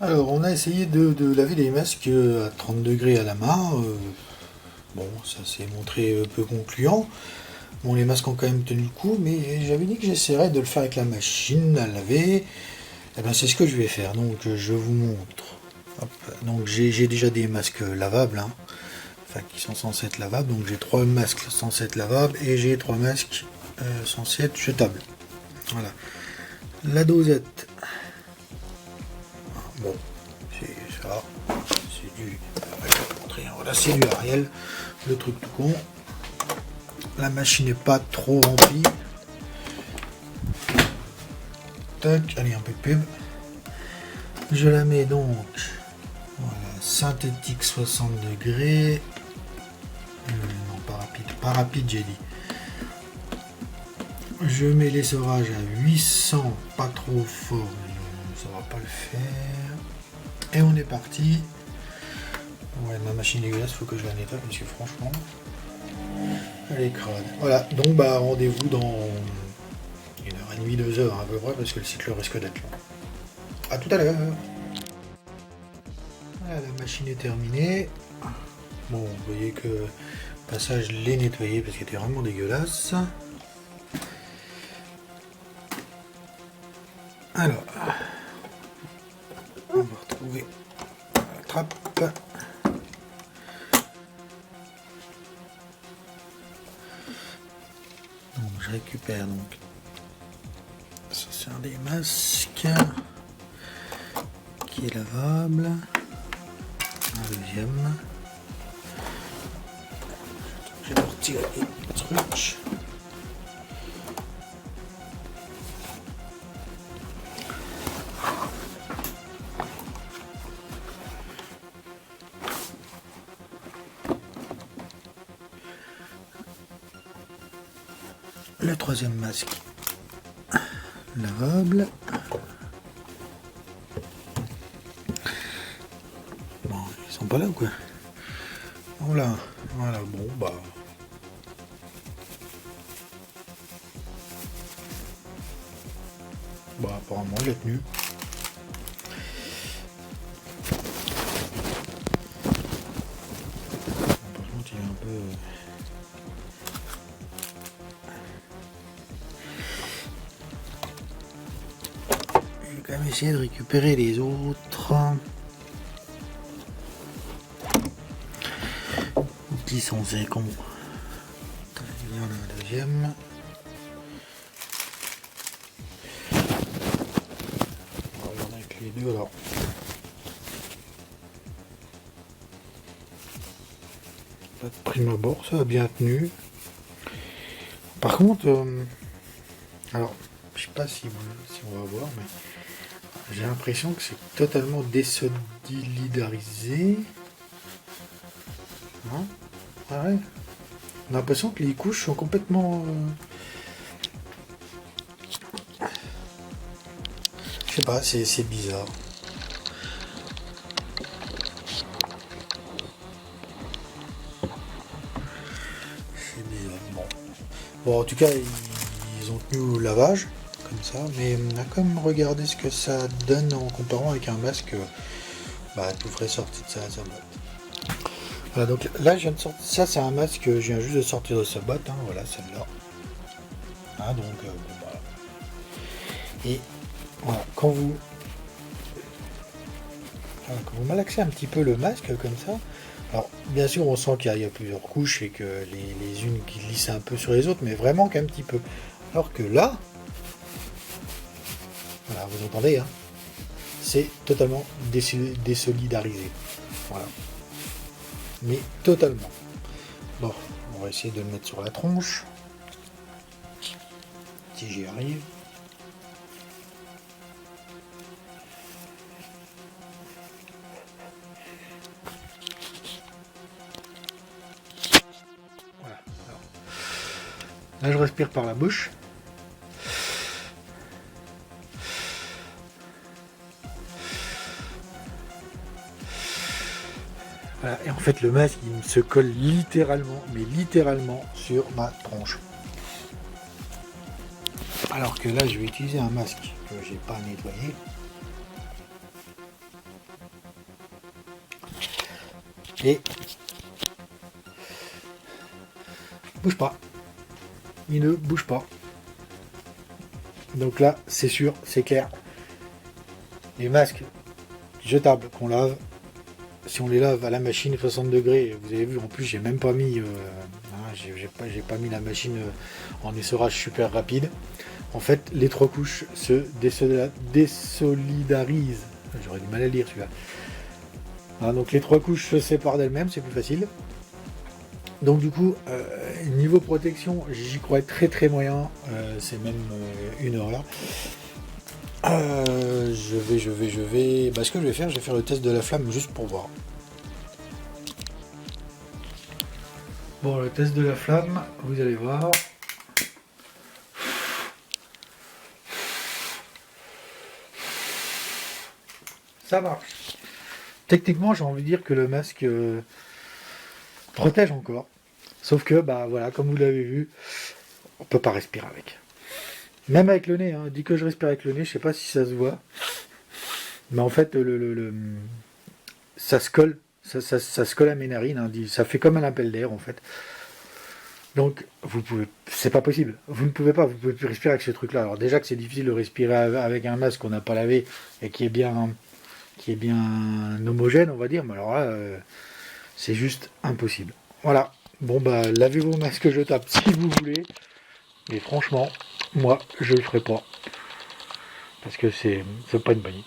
Alors, on a essayé de laver les masques à 30 degrés à la main. Bon, ça s'est montré peu concluant. Bon, les masques ont quand même tenu le coup, mais j'avais dit que j'essaierais de le faire avec la machine à laver. Eh bien, c'est ce que je vais faire. Donc, je vous montre. Hop. Donc, j'ai déjà des masques lavables, hein. Enfin, qui sont censés être lavables. Donc, j'ai 3 masques censés être lavables et j'ai 3 masques censés être jetables. Voilà. La dosette. Bon, c'est ça. C'est du. Voilà, c'est du Ariel. Le truc tout con. La machine n'est pas trop remplie. Tac, allez, un peu de pub. Je la mets donc. Voilà, synthétique 60 degrés. Non, pas rapide, j'ai dit. Je mets l'essorage à 800, pas trop fort, ça va pas le faire. Et on est parti. Ouais, ma machine est dégueulasse, faut que je la nettoie parce que franchement, elle est crade. Voilà, donc bah rendez-vous dans 1h30, 2h à peu près, parce que le cycle risque d'être long. A tout à l'heure. Voilà, la machine est terminée. Bon, vous voyez que le passage, je l'ai nettoyé parce qu'il était vraiment dégueulasse. Alors, on va retrouver la trappe. Donc, je récupère donc. Ça c'est un des masques qui est lavable. Un deuxième. Je vais retirer les trucs. Le troisième masque lavable. Bon, ils sont pas là ou quoi? Voilà, voilà, bon bah. Bah apparemment il a tenu. Par contre il est un peu. Je vais quand même essayer de récupérer les autres. Qui sont ces cons? Il y en a un deuxième. On va regarder avec les deux alors. De prime abord, ça a bien tenu. Par contre, alors, je sais pas si on va voir, mais j'ai l'impression que c'est totalement désolidarisé. Non? Ah ouais. On a l'impression que les couches sont complètement. Je sais pas, c'est bizarre. C'est bizarre. Bon, en tout cas, ils ont tenu au lavage, comme ça, mais on a quand même regardé ce que ça donne en comparant avec un masque tout frais sorti de sa boîte. Voilà, donc là, je viens de sortir. Ça, c'est un masque que je viens juste de sortir de sa boîte, hein, voilà, celle-là. Hein, donc, voilà. Et voilà, quand vous malaxez un petit peu le masque comme ça, alors bien sûr on sent qu'il y a plusieurs couches et que les unes qui glissent un peu sur les autres, mais vraiment qu'un petit peu. Alors que là, voilà, vous entendez, hein, c'est totalement désolidarisé. Voilà. Mais totalement. Bon, on va essayer de le mettre sur la tronche. Si j'y arrive. Voilà. Alors, là, je respire par la bouche. Voilà. Et en fait, le masque, il se colle littéralement, mais littéralement, sur ma tronche. Alors que là, je vais utiliser un masque que j'ai pas nettoyé. Et bouge pas. Il ne bouge pas. Donc là, c'est sûr, c'est clair. Les masques jetables qu'on lave, si on les lave à la machine 60 degrés, vous avez vu, en plus j'ai même pas mis, j'ai pas mis la machine en essorage super rapide. En fait, les 3 couches se désolidarisent. J'aurais du mal à lire celui-là. Voilà, donc les 3 couches se séparent d'elles-mêmes, c'est plus facile. Donc du coup, niveau protection, j'y crois très très moyen. C'est même une horreur. Je vais. Bah, ce que je vais faire le test de la flamme juste pour voir. Bon, le test de la flamme, vous allez voir. Ça marche. Techniquement, j'ai envie de dire que le masque protège encore. Sauf que, bah voilà, comme vous l'avez vu, on peut pas respirer avec. Même avec le nez, hein. Dit que je respire avec le nez, je sais pas si ça se voit. Mais en fait, ça se colle. Ça se colle à mes narines, hein. Ça fait comme un appel d'air en fait. Donc, vous pouvez, c'est pas possible. Vous ne pouvez pas, vous pouvez plus respirer avec ce truc-là. Alors déjà que c'est difficile de respirer avec un masque qu'on n'a pas lavé et qui est bien homogène, on va dire. Mais alors là, c'est juste impossible. Voilà. Bon bah, lavez vos masques jetables si vous voulez. Mais franchement, moi, je le ferai pas parce que c'est pas une bonne idée.